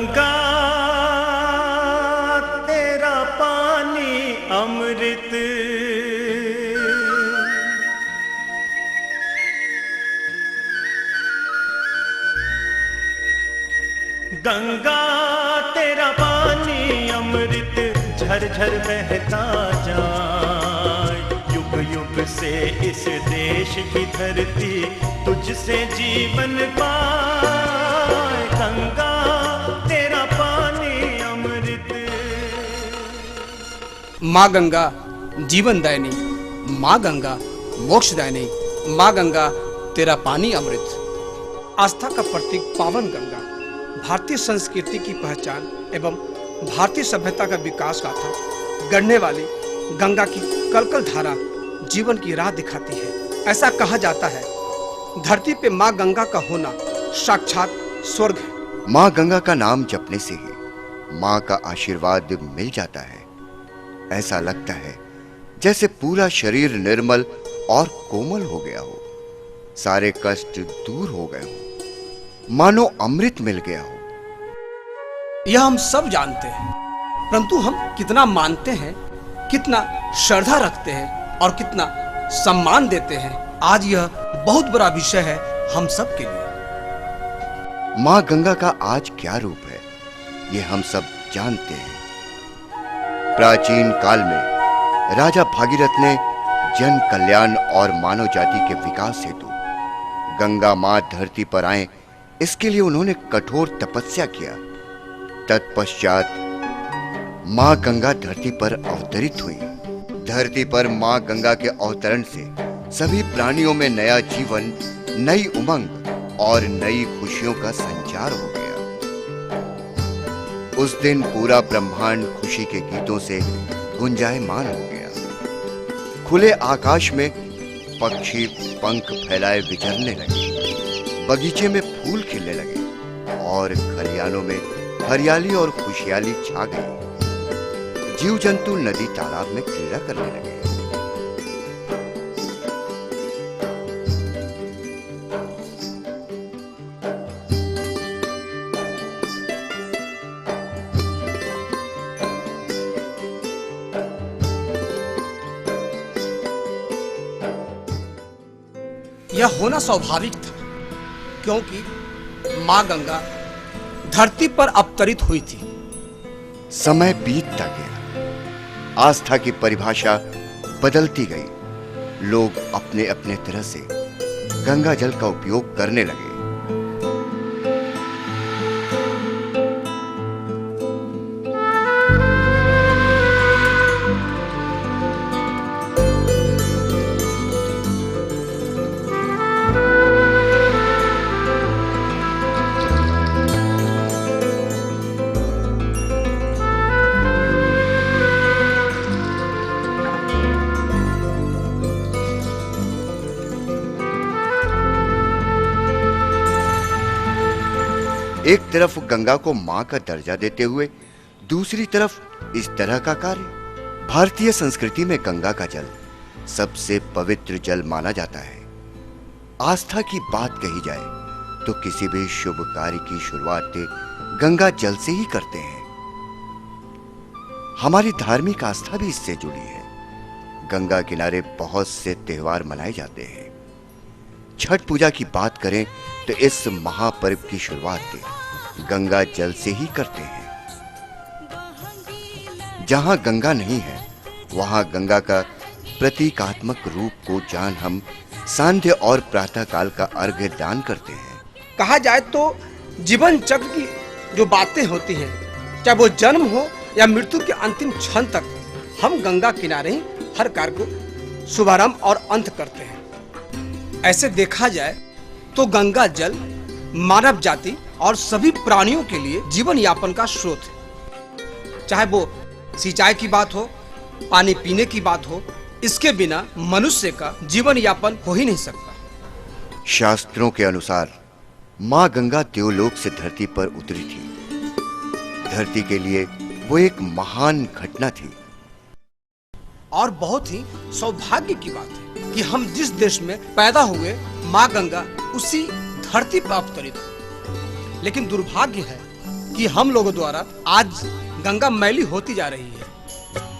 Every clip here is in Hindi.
गंगा तेरा पानी अमृत, गंगा तेरा पानी अमृत झरझर बहता जाए। युग युग से इस देश की धरती तुझसे जीवन पाए। गंगा तेरा पानी अमृत। माँ गंगा जीवन दायिनी, माँ गंगा मोक्ष दायिनी, माँ गंगा तेरा पानी अमृत। आस्था का प्रतीक पावन गंगा भारतीय संस्कृति की पहचान एवं भारतीय सभ्यता का विकास गाथा गढ़ने वाली गंगा की कलकल धारा जीवन की राह दिखाती है। ऐसा कहा जाता है धरती पे माँ गंगा का होना साक्षात स्वर्ग है। माँ गंगा का नाम जपने से ही माँ का आशीर्वाद मिल जाता है। ऐसा लगता है जैसे पूरा शरीर निर्मल और कोमल हो गया हो, सारे कष्ट दूर हो गए हो, मानो अमृत मिल गया हो। यह हम सब जानते हैं, परंतु हम कितना मानते हैं, कितना श्रद्धा रखते हैं और कितना सम्मान देते हैं, आज यह बहुत बड़ा विषय है हम सब के लिए। माँ गंगा का आज क्या रूप है ये हम सब जानते हैं। प्राचीन काल में राजा भागीरथ ने जन कल्याण और मानव जाति के विकास हेतु गंगा माँ धरती पर आए, इसके लिए उन्होंने कठोर तपस्या किया। तत्पश्चात माँ गंगा धरती पर अवतरित हुई। धरती पर माँ गंगा के अवतरण से सभी प्राणियों में नया जीवन, नई उमंग और नई खुशियों का संचार हो गया। उस दिन पूरा ब्रह्मांड खुशी के गीतों से गुंजायमान हो गया। खुले आकाश में पक्षी पंख फैलाए विचरने लगे, बगीचे में फूल खिलने लगे और खलियानों में हरियाली और खुशहाली छा गई। जीव जंतु नदी तालाब में क्रीड़ा करने लगे। यह होना स्वाभाविक था, क्योंकि माँ गंगा धरती पर अवतरित हुई थी। समय बीतता गया, आस्था की परिभाषा बदलती गई। लोग अपने अपने तरह से गंगा जल का उपयोग करने लगे। एक तरफ गंगा को मां का दर्जा देते हुए दूसरी तरफ इस तरह का कार्य। भारतीय संस्कृति में गंगा का जल सबसे पवित्र जल माना जाता है। आस्था की बात कही जाए तो किसी भी शुभ कार्य की शुरुआत गंगा जल से ही करते हैं। हमारी धार्मिक आस्था भी इससे जुड़ी है। गंगा किनारे बहुत से त्योहार मनाए जाते हैं। छठ पूजा की बात करें तो इस महापर्व की शुरुआत गंगा जल से ही करते हैं। जहां गंगा नहीं है वहां गंगा का प्रतीकात्मक रूप को जान हम सांध्य और प्रातः काल का अर्घ्य दान करते हैं। कहा जाए तो जीवन चक्र की जो बातें होती हैं, चाहे वो जन्म हो या मृत्यु के अंतिम क्षण तक, हम गंगा किनारे ही हर कार्य को शुभारंभ और अंत करते हैं। ऐसे देखा जाए तो गंगा जल मानव जाति और सभी प्राणियों के लिए जीवन यापन का स्रोत है। चाहे वो सिंचाई की बात हो, पानी पीने की बात हो, इसके बिना मनुष्य का जीवन यापन हो ही नहीं सकता। शास्त्रों के अनुसार मां गंगा देवलोक से धरती पर उतरी थी। धरती के लिए वो एक महान घटना थी। और बहुत ही सौभाग्य की बात है कि हम जिस देश में पैदा हुए, माँ गंगा उसी धरती पर अवतरित हुई। लेकिन दुर्भाग्य है कि हम लोगों द्वारा आज गंगा मैली होती जा रही है।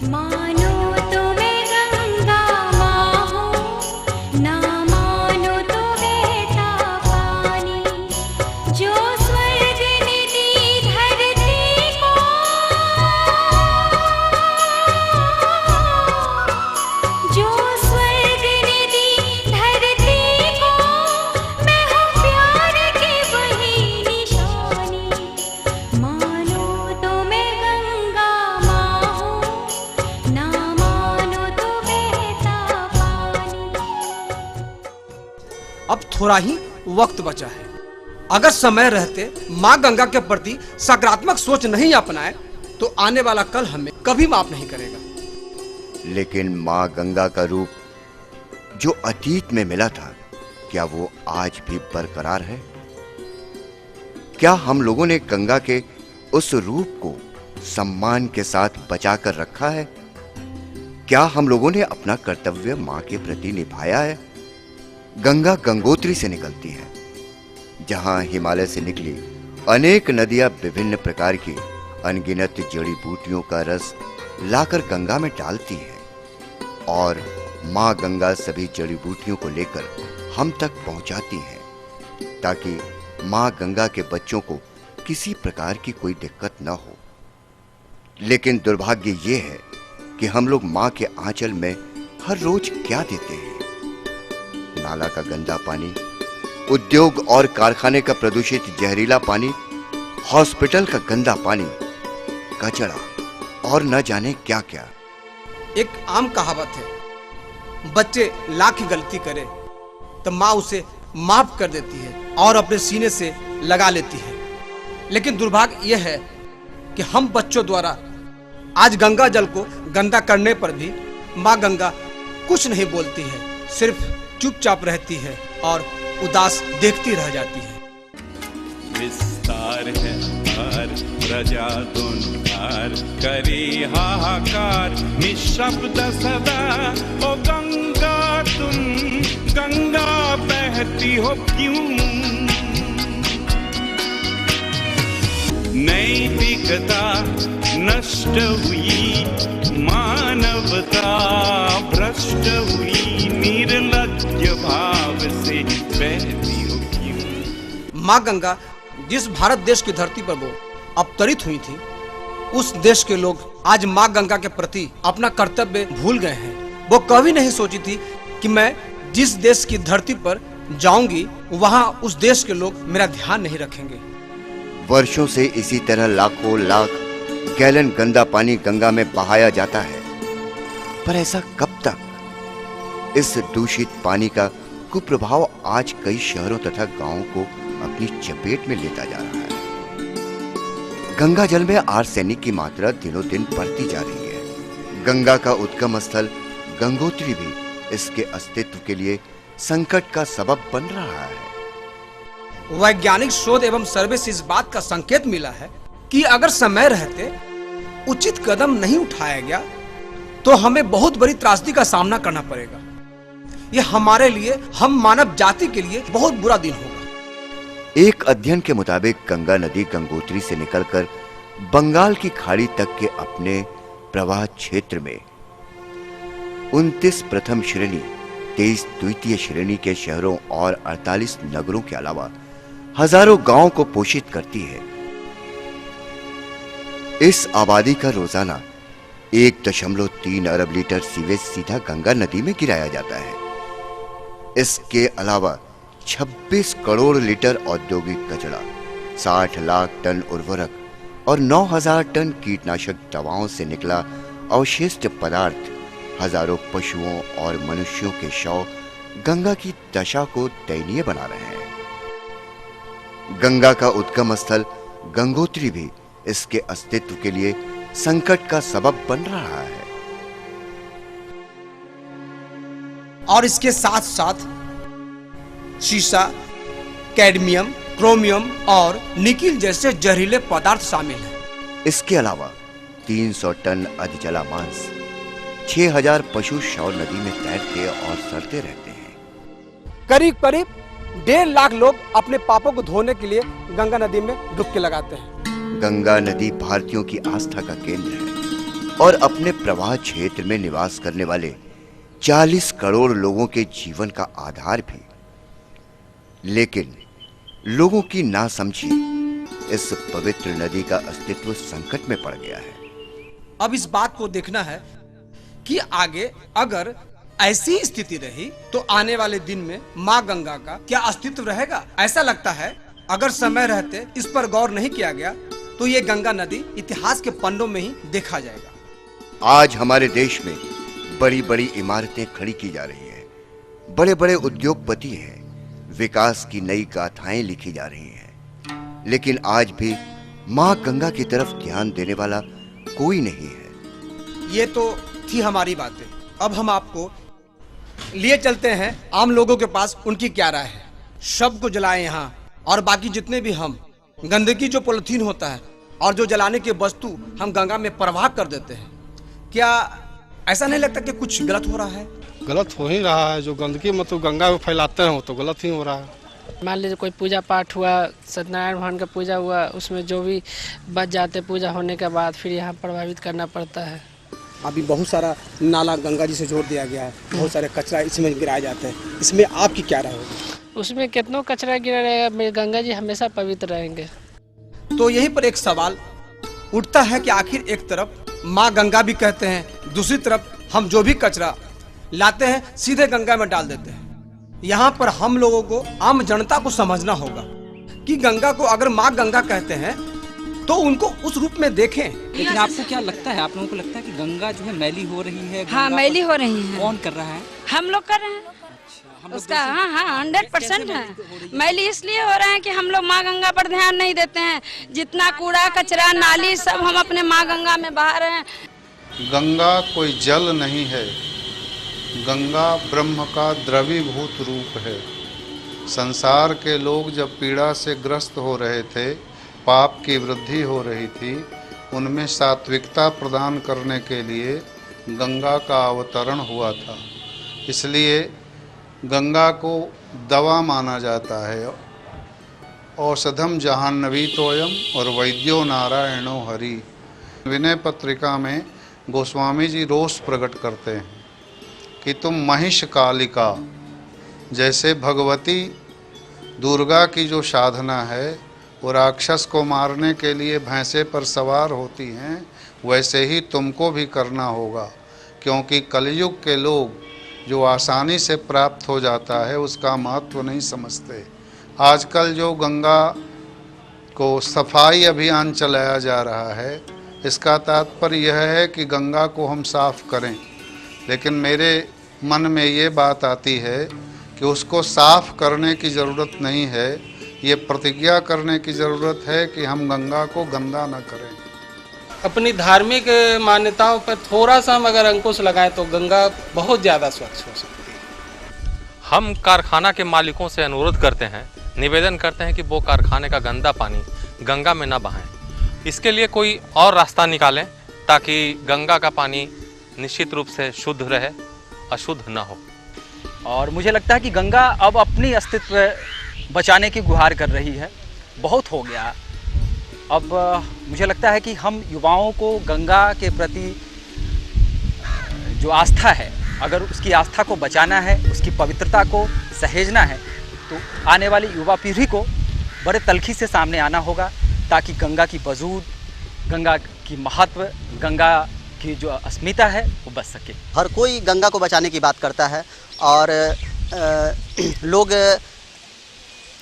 मानो तो मैं गंगा माँ हूँ, ना मानो तो बहता पानी, जो स्वर्ग ने दी धरती को, जो स्वर्ग ने दी धरती को, मैं हूँ प्यार की वही निशानी। मानो तो मैं गंगा माँ हूँ, ना मानो तो बहता पानी। अब थोड़ा ही वक्त बचा है। अगर समय रहते माँ गंगा के प्रति सकारात्मक सोच नहीं अपनाए तो आने वाला कल हमें कभी माफ नहीं करेगा। लेकिन माँ गंगा का रूप जो अतीत में मिला था, क्या वो आज भी बरकरार है? क्या हम लोगों ने गंगा के उस रूप को सम्मान के साथ बचाकर रखा है? क्या हम लोगों ने अपना कर्तव्य माँ के प्रति निभाया है? गंगा गंगोत्री से निकलती है, जहां हिमालय से निकली अनेक नदियां विभिन्न प्रकार की अनगिनत जड़ी बूटियों का रस लाकर गंगा में डालती है, और माँ गंगा सभी जड़ी बूटियों को लेकर हम तक पहुंचाती है, ताकि माँ गंगा के बच्चों को किसी प्रकार की कोई दिक्कत न हो। लेकिन दुर्भाग्य ये है कि हम लोग माँ के आंचल में हर रोज क्या देते हैं? नाला का गंदा पानी, उद्योग और कारखाने का प्रदूषित जहरीला पानी, हॉस्पिटल का गंदा पानी, कचरा और न जाने क्या क्या। एक आम कहावत है, बच्चे लाख गलती करे तो माँ उसे माफ कर देती है और अपने सीने से लगा लेती है। लेकिन दुर्भाग्य यह है कि हम बच्चों द्वारा आज गंगा जल को गंदा करने पर भी माँ गंगा कुछ नहीं बोलती है, सिर्फ चुपचाप रहती है और उदास देखती रह जाती है। विस्तार है हर प्रजा दुनियार, करे हाहाकार निशब्द सदा। ओ गंगा तुम गंगा बहती हो क्यों? नैतिकता नष्ट हुई, मानवता भ्रष्ट हुई, निर्लज्ज भाव से बहती हो क्यों? माँ गंगा जिस भारत देश की धरती पर वो अवतरित हुई थी, उस देश के लोग आज माँ गंगा के प्रति अपना कर्तव्य भूल गए हैं। वो कभी नहीं सोची थी कि मैं जिस देश की धरती पर जाऊंगी वहां उस देश के लोग मेरा ध्यान नहीं रखेंगे। वर्षों से इसी तरह लाखों लाख गैलन गंदा पानी गंगा में बहाया जाता है, पर ऐसा कब तक? इस दूषित पानी का कुप्रभाव आज कई शहरों तथा गांवों को अपनी चपेट में लेता जा रहा है। गंगा जल में आर्सेनिक की मात्रा दिनों दिन बढ़ती जा रही है। गंगा का उद्गम स्थल गंगोत्री भी इसके अस्तित्व के लिए संकट का सबब बन रहा है। वैज्ञानिक शोध एवं सर्वे से इस बात का संकेत मिला है कि अगर समय रहते उचित कदम नहीं उठाया गया तो हमें बहुत बड़ी त्रासदी का सामना करना पड़ेगा। यह हमारे लिए, हम मानव जाति के लिए बहुत बुरा दिन होगा। एक अध्ययन के मुताबिक गंगा नदी गंगोत्री से निकलकर बंगाल की खाड़ी तक के अपने प्रवाह क्षेत्र में 29 प्रथम श्रेणी, 23 द्वितीय श्रेणी के शहरों और 48 नगरों के अलावा हजारों गांवों को पोषित करती है। इस आबादी का रोजाना 1.3 अरब लीटर सीवेज सीधा गंगा नदी में गिराया जाता है। इसके अलावा 26 करोड़ लीटर औद्योगिक कचरा, 60 लाख टन उर्वरक और 9000 टन कीटनाशक दवाओं से निकला अवशिष्ट पदार्थ हजारों पशुओं और मनुष्यों के शव गंगा की दशा को दयनीय बना रहे हैं। गंगा का उद्गम स्थल गंगोत्री भी इसके अस्तित्व के लिए संकट का सबब बन रहा है। और इसके साथ साथ शीशा, कैडमियम, क्रोमियम और निकिल जैसे जहरीले पदार्थ शामिल हैं। इसके अलावा 300 टन अधजला मांस, 6000 पशु शव नदी में तैरते और सड़ते रहते हैं। करीब करीब 1.5 लाख लोग अपने पापों को धोने के लिए गंगा नदी में डुबकी लगाते हैं। गंगा नदी भारतीयों की आस्था का केंद्र है और अपने प्रवाह क्षेत्र में निवास करने वाले 40 करोड़ लोगों के जीवन का आधार भी। लेकिन लोगों की नासमझी इस पवित्र नदी का अस्तित्व संकट में पड़ गया है। अब इस बात को देखना है कि आगे अगर ऐसी स्थिति रही तो आने वाले दिन में माँ गंगा का क्या अस्तित्व रहेगा। ऐसा लगता है अगर समय रहते इस पर गौर नहीं किया गया तो ये गंगा नदी इतिहास के पन्नों में ही देखा जाएगा। आज हमारे देश में बड़ी बड़ी इमारतें खड़ी की जा रही हैं, बड़े बड़े उद्योगपति हैं, विकास की नई गाथाएं लिखी जा रही हैं, लेकिन आज भी माँ गंगा की तरफ ध्यान देने वाला कोई नहीं है। ये तो थी हमारी बातें। अब हम आपको लिए चलते हैं आम लोगों के पास, उनकी क्या राय है। शव को जलाएं यहाँ, और बाकी जितने भी हम गंदगी जो पॉलिथीन होता है और जो जलाने की वस्तु हम गंगा में प्रवाह कर देते हैं, क्या ऐसा नहीं लगता कि कुछ गलत हो रहा है? गलत हो ही रहा है। जो गंदगी मतलब गंगा में फैलाते हैं वो तो गलत ही हो रहा है। मान लीजिए कोई पूजा पाठ हुआ, सत्यनारायण भगवान का पूजा हुआ, उसमें जो भी बच जाते पूजा होने के बाद फिर यहाँ प्रभावित करना पड़ता है। अभी बहुत सारा नाला गंगा जी से जोड़ दिया गया है, बहुत सारे कचरा इसमें गिराए जाते हैं, इसमें आपकी क्या राय होगी? उसमें कितनों कचरा गिरा रहेगा, गंगा जी हमेशा पवित्र रहेंगे। तो यहीं पर एक सवाल उठता है कि आखिर एक तरफ माँ गंगा भी कहते हैं, दूसरी तरफ हम जो भी कचरा लाते हैं सीधे गंगा में डाल देते हैं। यहाँ पर हम लोगों को, आम जनता को समझना होगा कि गंगा को अगर माँ गंगा कहते हैं तो उनको उस रूप में देखें। लेकिन आपको क्या लगता है, आप लोगों को लगता है कि गंगा जो है मैली हो रही है? हाँ, मैली हो रही है। कौन कर रहा है? हम लोग कर रहे हैं। उसका हाँ 100% है। मैली इसलिए हो रहा है कि हम लोग माँ गंगा पर ध्यान नहीं देते हैं। जितना कूड़ा कचरा नाली सब हम अपने माँ गंगा में बहा रहे हैं। गंगा कोई जल नहीं है, गंगा ब्रह्म का द्रवीभूत रूप है। संसार के लोग जब पीड़ा से ग्रस्त हो रहे थे, पाप की वृद्धि हो रही थी, उनमें सात्विकता प्रदान करने के लिए गंगा का अवतरण हुआ था। इसलिए गंगा को दवा माना जाता है। औषधम जाह्नवी तोयम और वैद्यो नारायणो हरि। विनय पत्रिका में गोस्वामी जी रोष प्रकट करते हैं कि तुम महिष कालिका, जैसे भगवती दुर्गा की जो साधना है वो राक्षस को मारने के लिए भैंसे पर सवार होती हैं, वैसे ही तुमको भी करना होगा, क्योंकि कलयुग के लोग जो आसानी से प्राप्त हो जाता है उसका महत्व नहीं समझते। आजकल जो गंगा को सफाई अभियान चलाया जा रहा है, इसका तात्पर्य यह है कि गंगा को हम साफ करें, लेकिन मेरे मन में ये बात आती है कि उसको साफ करने की ज़रूरत नहीं है, ये प्रतिज्ञा करने की ज़रूरत है कि हम गंगा को गंदा न करें। अपनी धार्मिक मान्यताओं पर थोड़ा सा हम अगर अंकुश लगाएं तो गंगा बहुत ज़्यादा स्वच्छ हो सकती है। हम कारखाना के मालिकों से अनुरोध करते हैं, निवेदन करते हैं कि वो कारखाने का गंदा पानी गंगा में न बहाएं। इसके लिए कोई और रास्ता निकालें ताकि गंगा का पानी निश्चित रूप से शुद्ध रहे, अशुद्ध न हो। और मुझे लगता है कि गंगा अब अपनी अस्तित्व बचाने की गुहार कर रही है। बहुत हो गया। अब मुझे लगता है कि हम युवाओं को गंगा के प्रति जो आस्था है, अगर उसकी आस्था को बचाना है, उसकी पवित्रता को सहेजना है, तो आने वाली युवा पीढ़ी को बड़े तल्खी से सामने आना होगा, ताकि गंगा की वजूद, गंगा की महत्व, गंगा की जो अस्मिता है वो बच सके। हर कोई गंगा को बचाने की बात करता है और लोग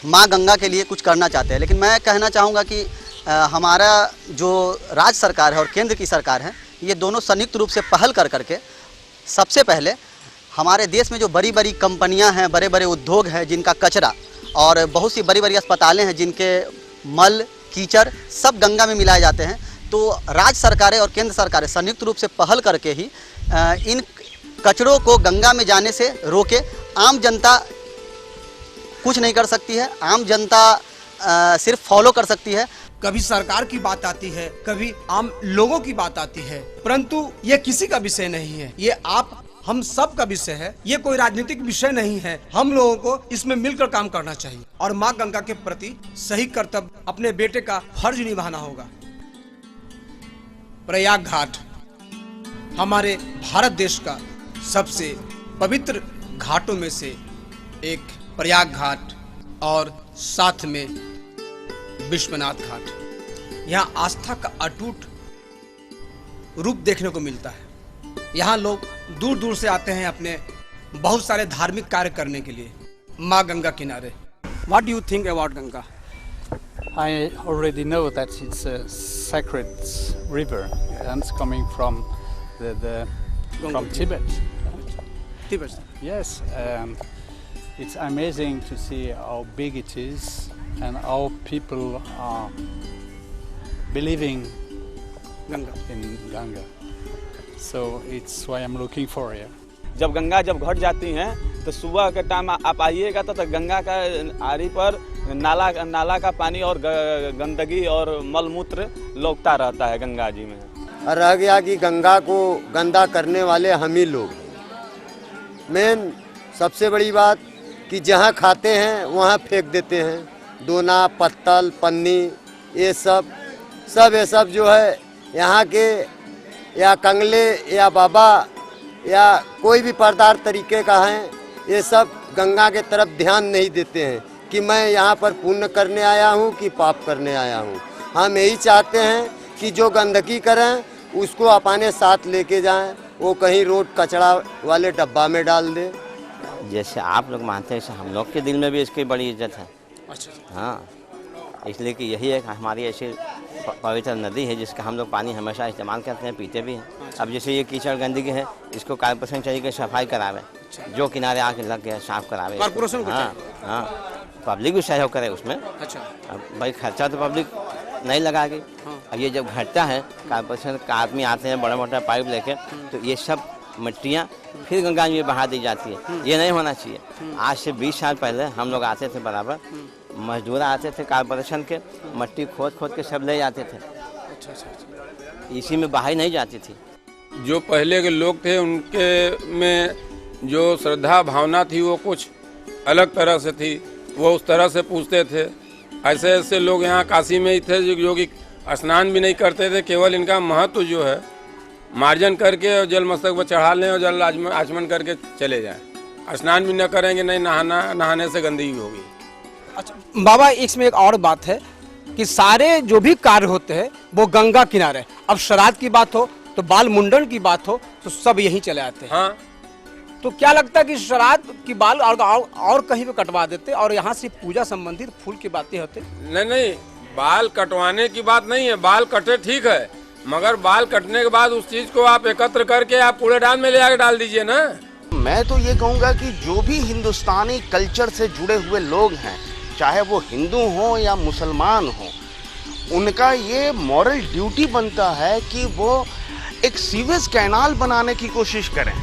माँ गंगा के लिए कुछ करना चाहते हैं, लेकिन मैं कहना चाहूँगा कि हमारा जो राज्य सरकार है और केंद्र की सरकार है, ये दोनों संयुक्त रूप से पहल कर करके सबसे पहले हमारे देश में जो बड़ी बड़ी कंपनियां हैं, बड़े बड़े उद्योग हैं, जिनका कचरा और बहुत सी बड़ी बड़ी अस्पतालें हैं जिनके मल कीचड़ सब गंगा में मिलाए जाते हैं, तो राज्य सरकारें और केंद्र सरकारें संयुक्त रूप से पहल करके ही इन कचरों को गंगा में जाने से रोके। आम जनता कुछ नहीं कर सकती है, आम जनता सिर्फ फॉलो कर सकती है। कभी सरकार की बात आती है, कभी आम लोगों की बात आती है, परंतु ये किसी का विषय नहीं है, ये आप हम सब का विषय है। ये कोई राजनीतिक विषय नहीं है। हम लोगों को इसमें मिलकर काम करना चाहिए और माँ गंगा के प्रति सही कर्तव्य अपने बेटे का फर्ज निभाना होगा। प्रयाग घाट हमारे भारत देश का सबसे पवित्र घाटों में से एक प्रयाग घाट और साथ में विश्वनाथ घाट। यहाँ आस्था का अटूट रूप देखने को मिलता है। यहाँ लोग दूर दूर से आते हैं अपने बहुत सारे धार्मिक कार्य करने के लिए माँ गंगा किनारे। What do you think about Ganga? I already know that it's a sacred river and it's coming from from Tibet. Tibet. Yes, it's amazing to see how big it is and how people are believing in Ganga. So it's why I'm looking for here. जब गंगा जब घट जाती हैं तो सुबह के टाइम आप आइएगा तो गंगा का आरी पर नाला का पानी और गंदगी और मलमूत्र लौटता रहता है गंगा जी में। रह गया कि गंगा को गंदा करने वाले हम ही लोग। मेन सबसे बड़ी बात कि जहाँ खाते हैं वहाँ फेंक देते हैं, दोना पत्तल पन्नी ये सब जो है यहाँ के या कंगले या बाबा या कोई भी पर्दार तरीके का है, ये सब गंगा के तरफ ध्यान नहीं देते हैं कि मैं यहाँ पर पुण्य करने आया हूँ कि पाप करने आया हूँ। हम यही चाहते हैं कि जो गंदगी करें उसको अपने साथ लेके जाएं, वो कहीं रोड कचरा वाले डब्बा में डाल दे। जैसे आप लोग मानते हैं हम लोग के दिल में भी इसकी बड़ी इज्जत है। अच्छा। हाँ, इसलिए कि यही एक हमारी ऐसी पवित्र नदी है जिसका हम लोग पानी हमेशा इस्तेमाल करते हैं, पीते भी हैं। अब जैसे ये कीचड़ गंदगी है, इसको कॉर्पोरेशन चाहिए कि सफाई करावे, जो किनारे आके लग गया साफ करावे। कॉर्पोरेशन को हाँ, पब्लिक भी सहयोग करे उसमें। अच्छा। अब भाई खर्चा तो पब्लिक नहीं लगाएगी। अब ये जब घटता है कॉर्पोरेशन का आदमी आते हैं बड़ा मोटा पाइप लेके, तो ये सब मिट्टियाँ फिर गंगा में बहा दी जाती है। ये नहीं होना चाहिए। आज से 20 साल पहले हम लोग आते थे, बराबर मजदूर आते थे कॉर्पोरेशन के, मट्टी खोद के सब ले जाते थे। अच्छा। इसी में बहाई नहीं जाती थी। जो पहले के लोग थे उनके में जो श्रद्धा भावना थी वो कुछ अलग तरह से थी, वो उस तरह से पूछते थे। ऐसे ऐसे लोग यहाँ काशी में ही थे जो कि स्नान भी नहीं करते थे, केवल इनका महत्व जो है मार्जन करके और जल मस्तक पर चढ़ा लें और जल आचमन करके चले जाएं। स्नान भी न करेंगे, नहीं नहाने से गंदगी होगी। अच्छा बाबा, इसमें एक और बात है कि सारे जो भी कार्य होते हैं वो गंगा किनारे। अब श्राद्ध की बात हो तो बाल मुंडन की बात हो तो सब यहीं चले आते हैं। हाँ। तो क्या लगता है कि श्राद्ध की बाल और कहीं पे कटवा देते और यहाँ से पूजा संबंधित फूल की बातें होते? नहीं, बाल कटवाने की बात नहीं है। बाल कटे ठीक है, मगर बाल कटने के बाद उस चीज को आप एकत्र करके आप कूड़ेदान में ले आके डाल दीजिए ना। मैं तो ये कहूँगा कि जो भी हिंदुस्तानी कल्चर से जुड़े हुए लोग हैं, चाहे वो हिंदू हो या मुसलमान हो, उनका ये मॉरल ड्यूटी बनता है कि वो एक सीवेज कैनाल बनाने की कोशिश करें।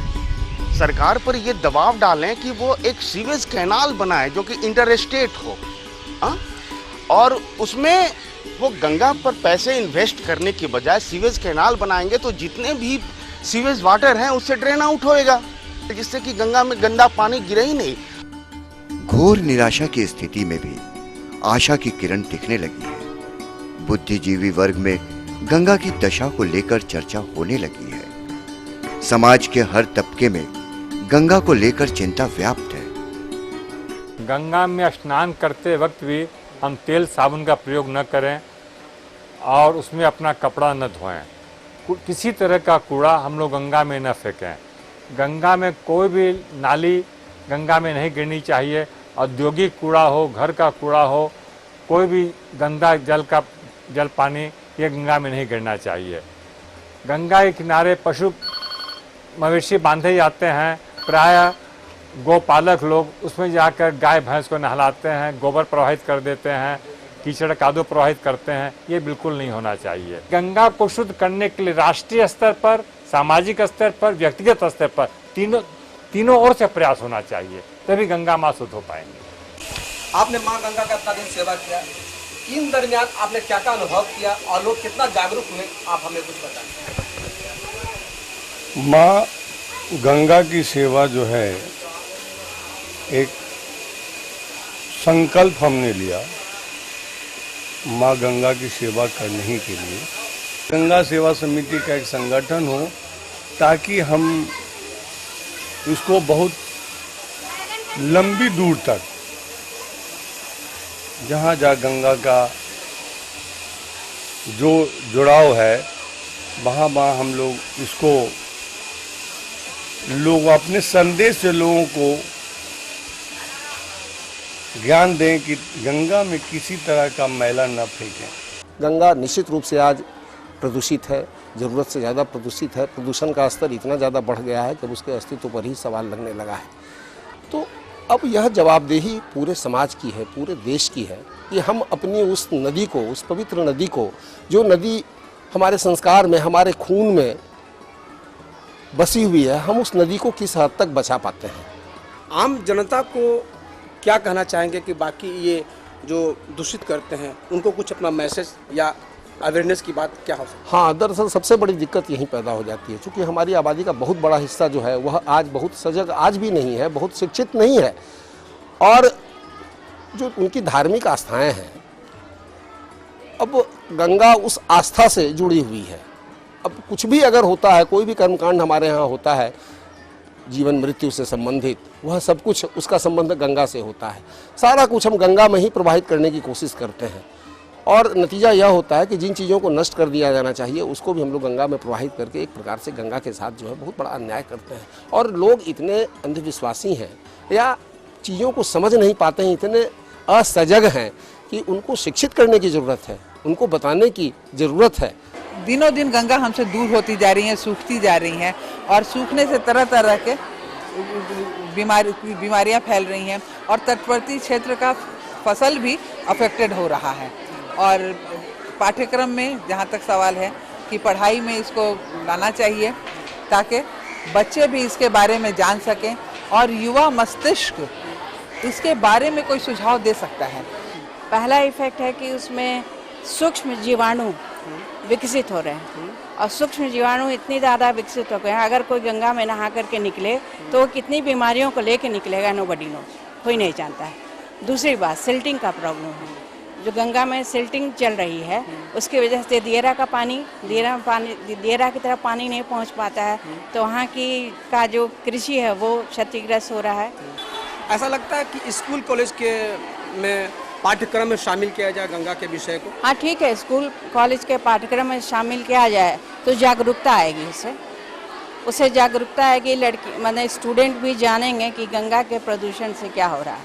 सरकार पर ये दबाव डालें कि वो एक सीवेज कैनाल बनाए जो कि इंटर स्टेट हो। और उसमें वो गंगा पर पैसे इन्वेस्ट करने के बजाय सीवेज कैनाल बनाएंगे तो जितने भी सीवेज वाटर हैं उससे ड्रेन आउट होएगा, जिससे कि गंगा में गंदा पानी गिरे ही नहीं। घोर निराशा की स्थिति में भी आशा की किरण दिखने लगी है। बुद्धिजीवी वर्ग में गंगा की दशा को लेकर चर्चा होने लगी है। समाज के हर तबके में गंगा को लेकर चिंता व्याप्त है। गंगा में स्नान करते वक्त भी हम तेल साबुन का प्रयोग न करें और उसमें अपना कपड़ा न धोएं। किसी तरह का कूड़ा हम लोग गंगा में न फेंकें। गंगा में कोई भी नाली गंगा में नहीं गिरनी चाहिए। औद्योगिक कूड़ा हो, घर का कूड़ा हो, कोई भी गंदा जल पानी ये गंगा में नहीं गिरना चाहिए। गंगा के किनारे पशु मवेशी बांधे जाते हैं। प्रायः गोपालक लोग उसमें जाकर गाय भैंस को नहलाते हैं, गोबर प्रवाहित कर देते हैं, कीचड़ कादो प्रवाहित करते हैं। ये बिल्कुल नहीं होना चाहिए। गंगा को शुद्ध करने के लिए राष्ट्रीय स्तर पर, सामाजिक स्तर पर, व्यक्तिगत स्तर पर तीनों ओर से प्रयास होना चाहिए, तभी गंगा माँ शुद्ध हो पाएंगे। आपने माँ गंगा का इतना दिन सेवा किया, इन दरमियान आपने क्या क्या अनुभव किया और लोग कितना जागरूक हुए, आप हमें कुछ बताएं। माँ गंगा की सेवा जो है एक संकल्प हमने लिया माँ गंगा की सेवा करने ही के लिए। गंगा सेवा समिति का एक संगठन हो, ताकि हम इसको बहुत लंबी दूर तक जहाँ जहाँ गंगा का जो जुड़ाव है वहाँ वहाँ हम लोग इसको अपने संदेश से लोगों को ज्ञान दें कि गंगा में किसी तरह का मैला न फेंकें। गंगा निश्चित रूप से आज प्रदूषित है, ज़रूरत से ज़्यादा प्रदूषित है। प्रदूषण का स्तर इतना ज़्यादा बढ़ गया है कि उसके अस्तित्व पर ही सवाल लगने लगा है। तो अब यह जवाबदेही पूरे समाज की है, पूरे देश की है कि हम अपनी उस नदी को, उस पवित्र नदी को, जो नदी हमारे संस्कार में, हमारे खून में बसी हुई है, हम उस नदी को किस हद तक बचा पाते हैं। आम जनता को क्या कहना चाहेंगे कि बाकी ये जो दूषित करते हैं उनको कुछ अपना मैसेज या अवेयरनेस की बात क्या हो सकती है? हाँ, दरअसल सबसे बड़ी दिक्कत यहीं पैदा हो जाती है, क्योंकि हमारी आबादी का बहुत बड़ा हिस्सा जो है वह आज बहुत सजग आज भी नहीं है, बहुत शिक्षित नहीं है, और जो उनकी धार्मिक आस्थाएं हैं, अब गंगा उस आस्था से जुड़ी हुई है। अब कुछ भी अगर होता है, कोई भी कर्मकांड हमारे यहाँ होता है जीवन मृत्यु से संबंधित, वह सब कुछ उसका संबंध गंगा से होता है। सारा कुछ हम गंगा में ही प्रवाहित करने की कोशिश करते हैं, और नतीजा यह होता है कि जिन चीज़ों को नष्ट कर दिया जाना चाहिए उसको भी हम लोग गंगा में प्रवाहित करके एक प्रकार से गंगा के साथ जो है बहुत बड़ा अन्याय करते हैं। और लोग इतने अंधविश्वासी हैं या चीज़ों को समझ नहीं पाते हैं, इतने असजग हैं कि उनको शिक्षित करने की ज़रूरत है, उनको बताने की ज़रूरत है। दिनों दिन गंगा हमसे दूर होती जा रही है, सूखती जा रही हैं, और सूखने से तरह तरह के बीमारियां फैल रही हैं, और तटवर्ती क्षेत्र का फसल भी अफेक्टेड हो रहा है। और पाठ्यक्रम में जहाँ तक सवाल है कि पढ़ाई में इसको लाना चाहिए ताकि बच्चे भी इसके बारे में जान सकें, और युवा मस्तिष्क इसके बारे में कोई सुझाव दे सकता है। पहला इफेक्ट है कि उसमें सूक्ष्म जीवाणु विकसित हो रहे हैं, और सूक्ष्म जीवाणु इतनी ज़्यादा विकसित हो गए हैं, अगर कोई गंगा में नहा करके निकले तो वो कितनी बीमारियों को लेके निकलेगा, नोबडी नोज, कोई नहीं जानता है। दूसरी बात, सिल्टिंग का प्रॉब्लम है, जो गंगा में सिल्टिंग चल रही है उसकी वजह से दियरा की तरफ पानी नहीं पहुंच पाता है, तो वहाँ का जो कृषि है वो क्षतिग्रस्त हो रहा है। ऐसा लगता है कि स्कूल कॉलेज के में पाठ्यक्रम में शामिल किया जाए गंगा के विषय को। हाँ ठीक है, स्कूल कॉलेज के पाठ्यक्रम में शामिल किया जाए तो जागरूकता आएगी, उससे जागरूकता आएगी, लड़की मतलब स्टूडेंट भी जानेंगे कि गंगा के प्रदूषण से क्या हो रहा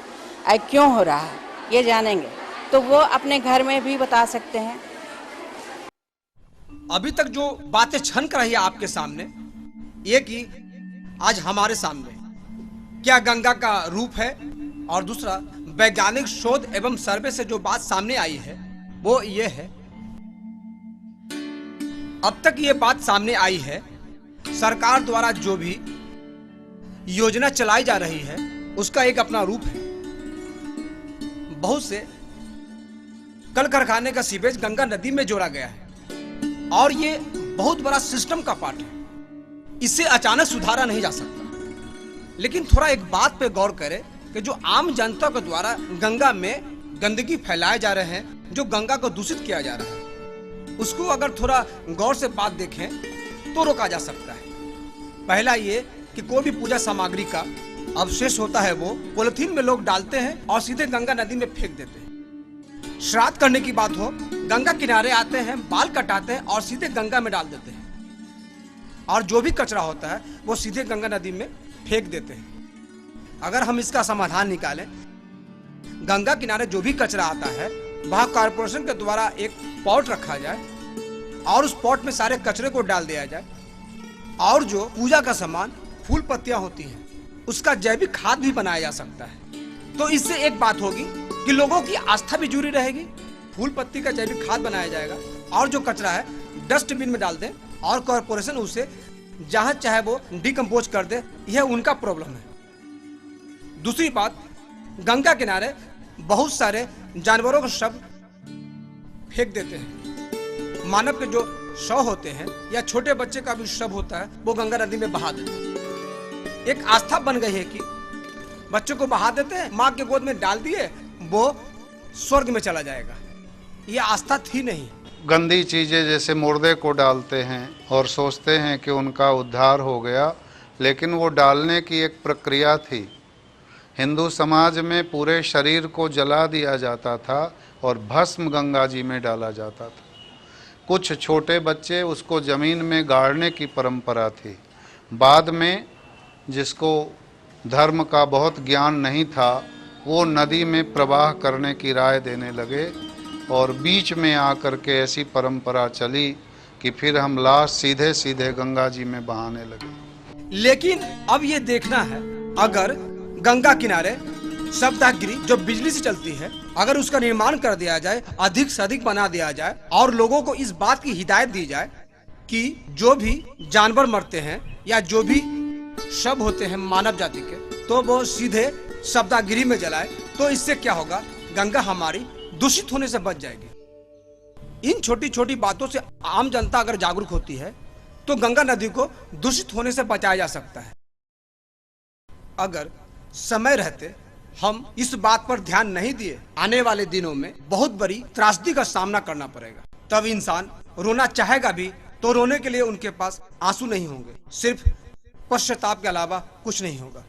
है, क्यों हो रहा है, ये जानेंगे तो वो अपने घर में भी बता सकते हैं। अभी तक जो बातें छनक रही है आपके सामने, ये कि आज हमारे सामने क्या गंगा का रूप है, और दूसरा वैज्ञानिक शोध एवं सर्वे से जो बात सामने आई है वो ये है, अब तक ये बात सामने आई है सरकार द्वारा जो भी योजना चलाई जा रही है उसका एक अपना रूप है। बहुत से कल कारखाने का सीवेज गंगा नदी में जोड़ा गया है, और ये बहुत बड़ा सिस्टम का पार्ट है, इससे अचानक सुधारा नहीं जा सकता। लेकिन थोड़ा एक बात पे गौर करें कि जो आम जनता के द्वारा गंगा में गंदगी फैलाए जा रहे हैं, जो गंगा को दूषित किया जा रहा है, उसको अगर थोड़ा गौर से बात देखें तो रोका जा सकता है। पहला ये कि कोई भी पूजा सामग्री का अवशेष होता है वो पॉलिथीन में लोग डालते हैं और सीधे गंगा नदी में फेंक देते हैं। श्राद्ध करने की बात हो, गंगा किनारे आते हैं, बाल कटाते हैं और सीधे गंगा में डाल देते हैं, और जो भी कचरा होता है वो सीधे गंगा नदी में फेंक देते हैं। अगर हम इसका समाधान निकालें, गंगा किनारे जो भी कचरा आता है वहाँ कॉर्पोरेशन के द्वारा एक पॉट रखा जाए और उस पॉट में सारे कचरे को डाल दिया जाए, और जो पूजा का सामान फूल पत्तियां होती हैं उसका जैविक खाद भी बनाया जा सकता है। तो इससे एक बात होगी कि लोगों की आस्था भी जुड़ी रहेगी, फूल पत्ती का जैविक खाद बनाया जाएगा, और जो कचरा है डस्टबिन में डाल दें और कॉर्पोरेशन उसे जहां चाहे वो डिकम्पोज कर दे, यह उनका प्रॉब्लम है। दूसरी बात, गंगा किनारे बहुत सारे जानवरों का शव फेंक देते हैं। मानव के जो शव होते हैं या छोटे बच्चे का भी शव होता है वो गंगा नदी में बहा देते हैं। एक आस्था बन गई है कि बच्चों को बहा देते हैं, माँ के गोद में डाल दिए, वो स्वर्ग में चला जाएगा। ये आस्था थी नहीं, गंदी चीज़ें जैसे मुर्दे को डालते हैं और सोचते हैं कि उनका उद्धार हो गया, लेकिन वो डालने की एक प्रक्रिया थी। हिंदू समाज में पूरे शरीर को जला दिया जाता था और भस्म गंगा जी में डाला जाता था। कुछ छोटे बच्चे उसको ज़मीन में गाड़ने की परंपरा थी। बाद में जिसको धर्म का बहुत ज्ञान नहीं था, वो नदी में प्रवाह करने की राय देने लगे और बीच में आकर के ऐसी परंपरा चली कि फिर हम लाश सीधे सीधे गंगा जी में बहाने लगे। लेकिन अब ये देखना है, अगर गंगा किनारे सप्ताहगिरी जो बिजली से चलती है, अगर उसका निर्माण कर दिया जाए, अधिक से अधिक बना दिया जाए और लोगों को इस बात की हिदायत दी जाए कि जो भी जानवर मरते हैं या जो भी शव होते हैं मानव जाति के, तो वो सीधे सप्ताहगिरी में जलाए, तो इससे क्या होगा, गंगा हमारी दूषित होने से बच जाएगी। इन छोटी छोटी बातों से आम जनता अगर जागरूक होती है तो गंगा नदी को दूषित होने से बचाया जा सकता है। अगर समय रहते हम इस बात पर ध्यान नहीं दिए, आने वाले दिनों में बहुत बड़ी त्रासदी का सामना करना पड़ेगा। तब इंसान रोना चाहेगा भी तो रोने के लिए उनके पास आंसू नहीं होंगे, सिर्फ पश्चाताप के अलावा कुछ नहीं होगा।